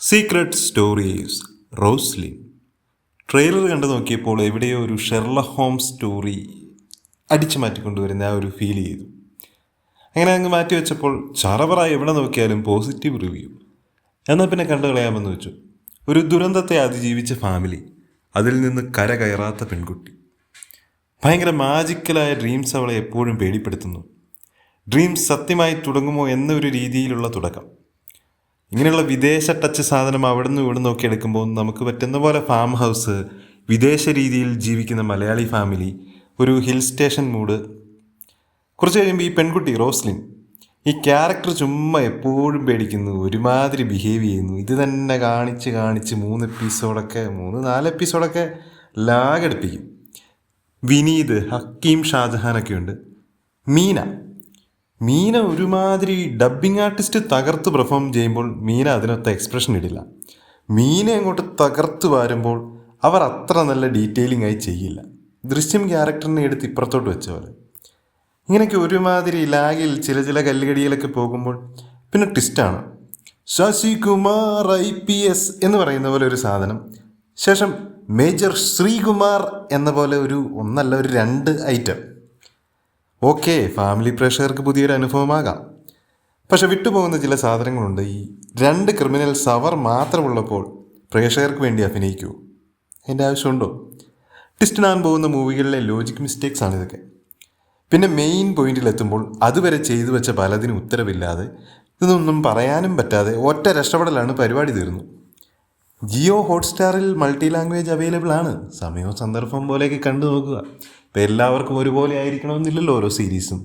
Secret stories Roslin. Trailer കണ്ടു നോക്കിയപ്പോൾ എവിടെയോ ഒരു ഷെർലക് ഹോംസ് സ്റ്റോറി അടിച്ചു മാറ്റിക്കൊണ്ടുവരുന്ന ആ ഒരു ഫീൽ ചെയ്തു. അങ്ങനെ അങ്ങ് മാറ്റി വെച്ചപ്പോൾ ചറവറ എവിടെ നോക്കിയാലും പോസിറ്റീവ് റിവ്യൂ. എന്നാൽ പിന്നെ കണ്ടു കളയാമെന്ന് വെച്ചു. ഒരു ദുരന്തത്തെ അതിജീവിച്ച ഫാമിലി, അതിൽ നിന്ന് കര കയറാത്ത പെൺകുട്ടി. ഭയങ്കര മാജിക്കലായ ഡ്രീംസ് അവളെ എപ്പോഴും പേടിപ്പെടുത്തുന്നു. ഡ്രീംസ് സത്യമായി തുടങ്ങുമോ എന്നൊരു രീതിയിലുള്ള തുടക്കം. ഇങ്ങനെയുള്ള വിദേശ ടച്ച് സാധനം അവിടെ നിന്ന് ഇവിടെ നോക്കി എടുക്കുമ്പോൾ നമുക്ക് പറ്റുന്ന പോലെ ഫാം ഹൗസ്, വിദേശ രീതിയിൽ ജീവിക്കുന്ന മലയാളി ഫാമിലി, ഒരു ഹിൽ സ്റ്റേഷൻ മൂഡ്. കുറച്ച് കഴിയുമ്പോൾ ഈ പെൺകുട്ടി റോസ്ലിൻ, ഈ ക്യാരക്ടർ ചുമ്മാ എപ്പോഴും പേടിക്കുന്നു, ഒരുമാതിരി ബിഹേവ് ചെയ്യുന്നു. ഇത് തന്നെ കാണിച്ച് 3-4 എപ്പിസോഡൊക്കെ ലാഗടിപ്പിക്കും. വിനീത്, ഹക്കീം ഷാജഹാനൊക്കെ ഉണ്ട്. മീന ഒരുമാതിരി ഡബ്ബിംഗ് ആർട്ടിസ്റ്റ് തകർത്ത് പെർഫോം ചെയ്യുമ്പോൾ മീന അതിനൊത്ത എക്സ്പ്രഷൻ ഇടില്ല. മീനെ അങ്ങോട്ട് തകർത്ത് വാരുമ്പോൾ അവർ അത്ര നല്ല ഡീറ്റെയിലിംഗ് ആയി ചെയ്യില്ല. ദൃശ്യം ക്യാരക്ടറിനെ എടുത്ത് ഇപ്പുറത്തോട്ട് വെച്ച പോലെ. ഇങ്ങനെയൊക്കെ ഒരുമാതിരി ലാഗിൽ ചില കല്ലുകടിയിലൊക്കെ പോകുമ്പോൾ പിന്നെ ട്വിസ്റ്റാണ്. ശശികുമാർ IPS എന്ന് പറയുന്ന പോലെ ഒരു സാധനം, ശേഷം മേജർ ശ്രീകുമാർ എന്ന പോലെ ഒരു 2 ഐറ്റം. ഓക്കെ, ഫാമിലി പ്രേക്ഷകർക്ക് പുതിയൊരു അനുഭവമാകാം. പക്ഷെ വിട്ടുപോകുന്ന ചില സാധനങ്ങളുണ്ട്. ഈ 2 ക്രിമിനൽസ് അവർ മാത്രമുള്ളപ്പോൾ പ്രേക്ഷകർക്ക് വേണ്ടി അഭിനയിക്കൂ? അതിൻ്റെ ആവശ്യമുണ്ടോ? ട്വിസ്റ്റിനാൻ പോകുന്ന മൂവികളിലെ ലോജിക് മിസ്റ്റേക്സ് ആണിതൊക്കെ. പിന്നെ മെയിൻ പോയിന്റിലെത്തുമ്പോൾ അതുവരെ ചെയ്തു വെച്ച പലതിനും ഉത്തരവില്ലാതെ, ഇതൊന്നും പറയാനും പറ്റാതെ ഒറ്റ രക്ഷപ്പെടലാണ്, പരിപാടി തീർന്നു. ജിയോ ഹോട്ട്സ്റ്റാറിൽ മൾട്ടി ലാംഗ്വേജ് അവൈലബിൾ ആണ്. സമയവും സന്ദർഭം പോലെയൊക്കെ കണ്ടു നോക്കുക. ഇപ്പം എല്ലാവർക്കും ഒരുപോലെ ആയിരിക്കണമെന്നില്ലല്ലോ ഓരോ സീരീസും.